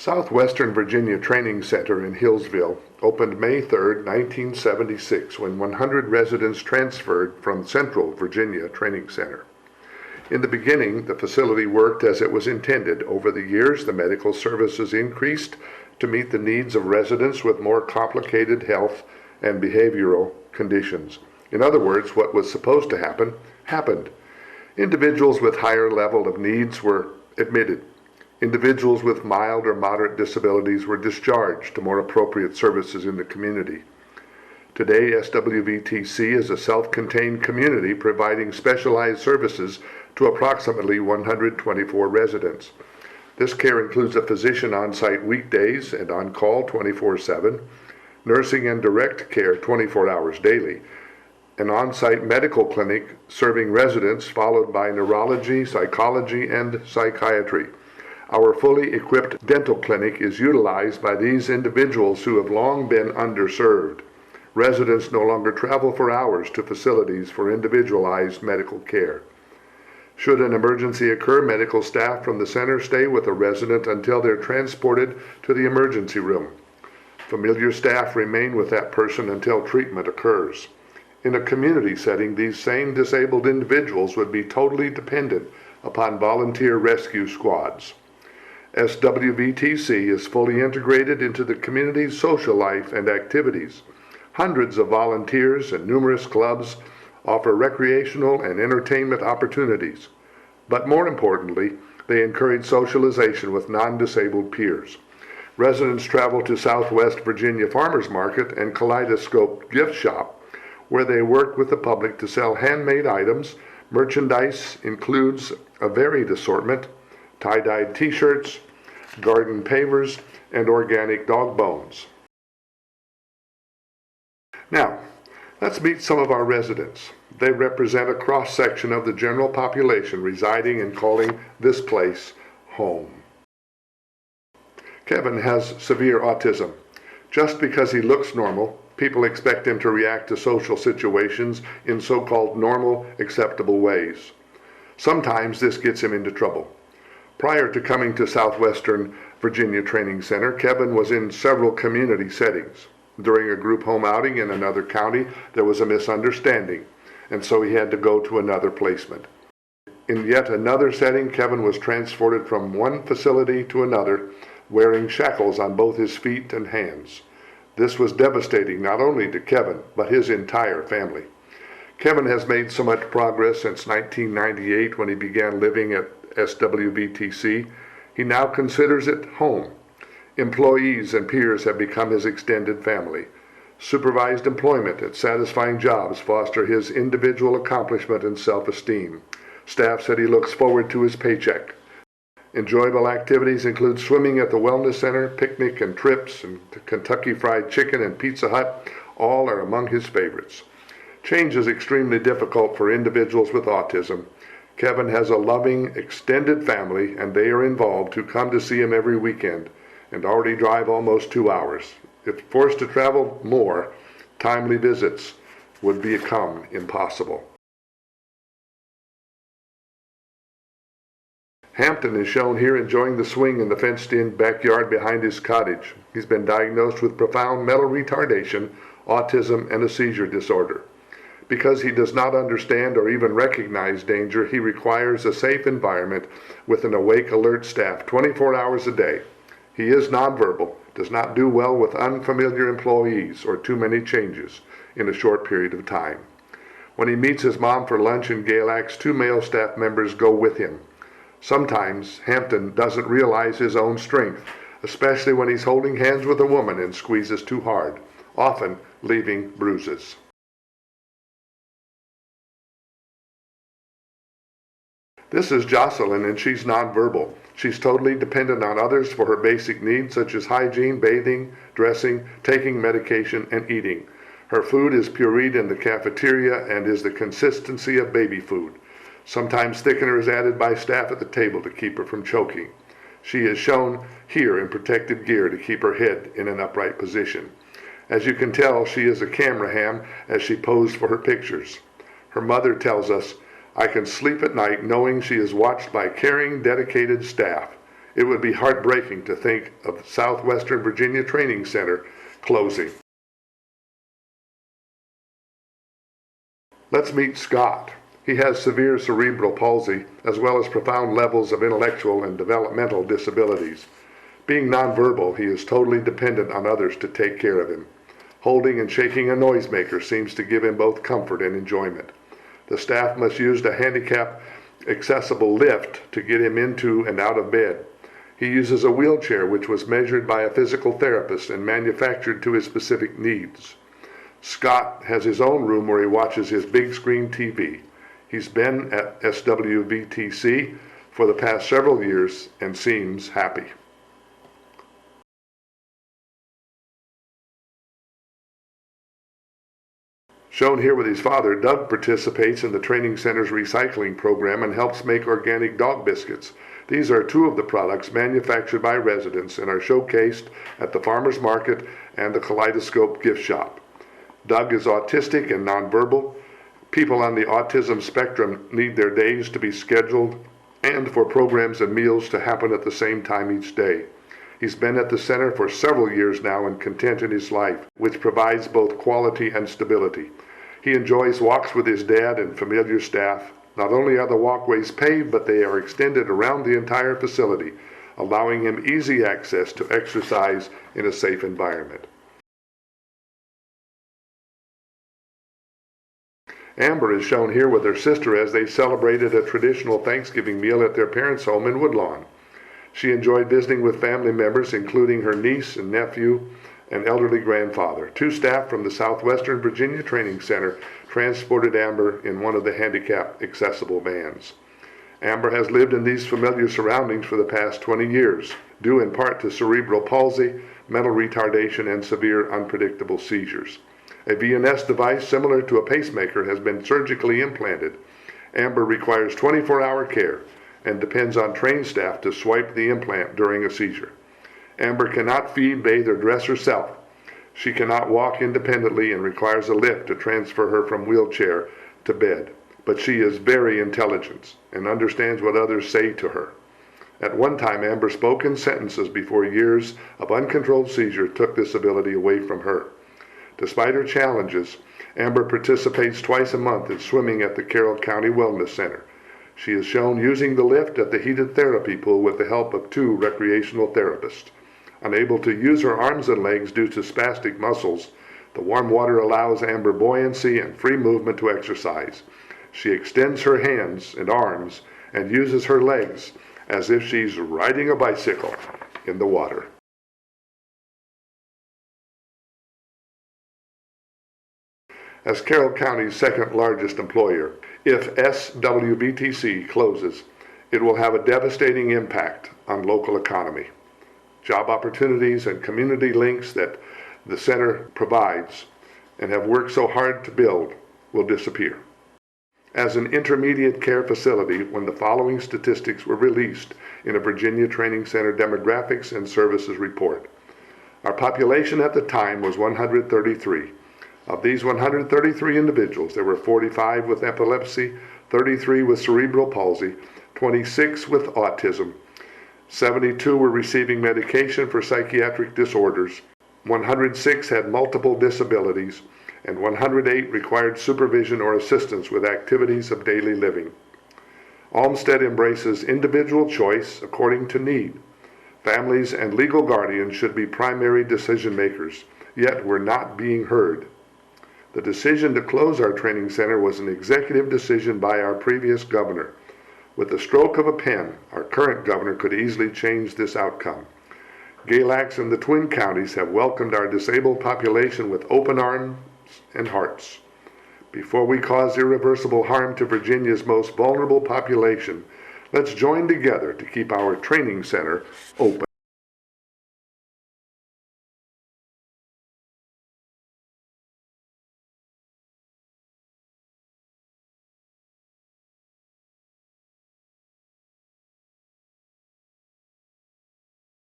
Southwestern Virginia Training Center in Hillsville opened May 3, 1976, when 100 residents transferred from Central Virginia Training Center. In the beginning, the facility worked as it was intended. Over the years, the medical services increased to meet the needs of residents with more complicated health and behavioral conditions. In other words, what was supposed to happen, happened. Individuals with higher level of needs were admitted. Individuals with mild or moderate disabilities were discharged to more appropriate services in the community. Today, SWVTC is a self-contained community providing specialized services to approximately 124 residents. This care includes a physician on-site weekdays and on-call 24/7, nursing and direct care 24 hours daily, an on-site medical clinic serving residents, followed by neurology, psychology, and psychiatry. Our fully equipped dental clinic is utilized by these individuals who have long been underserved. Residents no longer travel for hours to facilities for individualized medical care. Should an emergency occur, medical staff from the center stay with a resident until they're transported to the emergency room. Familiar staff remain with that person until treatment occurs. In a community setting, these same disabled individuals would be totally dependent upon volunteer rescue squads. SWVTC is fully integrated into the community's social life and activities. Hundreds of volunteers and numerous clubs offer recreational and entertainment opportunities. But more importantly, they encourage socialization with non-disabled peers. Residents travel to Southwest Virginia Farmers Market and Kaleidoscope Gift Shop, where they work with the public to sell handmade items. Merchandise includes a varied assortment: tie-dyed t-shirts, garden pavers, and organic dog bones. Now, let's meet some of our residents. They represent a cross-section of the general population residing and calling this place home. Kevin has severe autism. Just because he looks normal, people expect him to react to social situations in so-called normal, acceptable ways. Sometimes this gets him into trouble. Prior to coming to Southwestern Virginia Training Center, Kevin was in several community settings. During a group home outing in another county, there was a misunderstanding, and so he had to go to another placement. In yet another setting, Kevin was transported from one facility to another, wearing shackles on both his feet and hands. This was devastating not only to Kevin, but his entire family. Kevin has made so much progress since 1998 when he began living at SWVTC. He now considers it home. Employees and peers have become his extended family. Supervised employment at satisfying jobs foster his individual accomplishment and self-esteem. Staff said he looks forward to his paycheck. Enjoyable activities include swimming at the Wellness Center, picnic and trips, and Kentucky Fried Chicken and Pizza Hut. All are among his favorites. Change is extremely difficult for individuals with autism. Kevin has a loving, extended family, and they are involved who come to see him every weekend and already drive almost 2 hours. If forced to travel more, timely visits would become impossible. Hampton is shown here enjoying the swing in the fenced-in backyard behind his cottage. He's been diagnosed with profound mental retardation, autism, and a seizure disorder. Because he does not understand or even recognize danger, he requires a safe environment with an awake, alert staff 24 hours a day. He is nonverbal, does not do well with unfamiliar employees or too many changes in a short period of time. When he meets his mom for lunch in Galax, 2 male staff members go with him. Sometimes Hampton doesn't realize his own strength, especially when he's holding hands with a woman and squeezes too hard, often leaving bruises. This is Joseline, and she's nonverbal. She's totally dependent on others for her basic needs such as hygiene, bathing, dressing, taking medication, and eating. Her food is pureed in the cafeteria and is the consistency of baby food. Sometimes thickener is added by staff at the table to keep her from choking. She is shown here in protective gear to keep her head in an upright position. As you can tell, she is a camera ham as she posed for her pictures. Her mother tells us, "I can sleep at night knowing she is watched by caring, dedicated staff. It would be heartbreaking to think of the Southwestern Virginia Training Center closing. Let's meet Scott. He has severe cerebral palsy as well as profound levels of intellectual and developmental disabilities. Being nonverbal, he is totally dependent on others to take care of him. Holding and shaking a noisemaker seems to give him both comfort and enjoyment. The staff must use a handicap-accessible lift to get him into and out of bed. He uses a wheelchair which was measured by a physical therapist and manufactured to his specific needs. Scott has his own room where he watches his big screen TV. He's been at SWVTC for the past several years and seems happy. Shown here with his father, Doug participates in the training center's recycling program and helps make organic dog biscuits. These are two of the products manufactured by residents and are showcased at the farmers market and the Kaleidoscope gift shop. Doug is autistic and nonverbal. People on the autism spectrum need their days to be scheduled and for programs and meals to happen at the same time each day. He's been at the center for several years now and content in his life, which provides both quality and stability. He enjoys walks with his dad and familiar staff. Not only are the walkways paved, but they are extended around the entire facility, allowing him easy access to exercise in a safe environment. Amber is shown here with her sister as they celebrated a traditional Thanksgiving meal at their parents' home in Woodlawn. She enjoyed visiting with family members, including her niece and nephew and elderly grandfather. Two staff from the Southwestern Virginia Training Center transported Amber in one of the handicap-accessible vans. Amber has lived in these familiar surroundings for the past 20 years, due in part to cerebral palsy, mental retardation, and severe unpredictable seizures. A VNS device similar to a pacemaker has been surgically implanted. Amber requires 24-hour care and depends on trained staff to swipe the implant during a seizure. Amber cannot feed, bathe, or dress herself. She cannot walk independently and requires a lift to transfer her from wheelchair to bed. But she is very intelligent and understands what others say to her. At one time, Amber spoke in sentences before years of uncontrolled seizure took this ability away from her. Despite her challenges, Amber participates twice a month in swimming at the Carroll County Wellness Center. She is shown using the lift at the heated therapy pool with the help of two recreational therapists. Unable to use her arms and legs due to spastic muscles, the warm water allows Amber buoyancy and free movement to exercise. She extends her hands and arms and uses her legs as if she's riding a bicycle in the water. As Carroll County's second largest employer, if SWVTC closes, it will have a devastating impact on local economy. Job opportunities and community links that the center provides and have worked so hard to build will disappear. As an intermediate care facility, when the following statistics were released in a Virginia Training Center Demographics and Services Report. Our population at the time was 133. Of these 133 individuals, there were 45 with epilepsy, 33 with cerebral palsy, 26 with autism, 72 were receiving medication for psychiatric disorders, 106 had multiple disabilities, and 108 required supervision or assistance with activities of daily living. Olmsted embraces individual choice according to need. Families and legal guardians should be primary decision makers, yet we're not being heard. The decision to close our training center was an executive decision by our previous governor. With the stroke of a pen, our current governor could easily change this outcome. Galax and the Twin Counties have welcomed our disabled population with open arms and hearts. Before we cause irreversible harm to Virginia's most vulnerable population, let's join together to keep our training center open.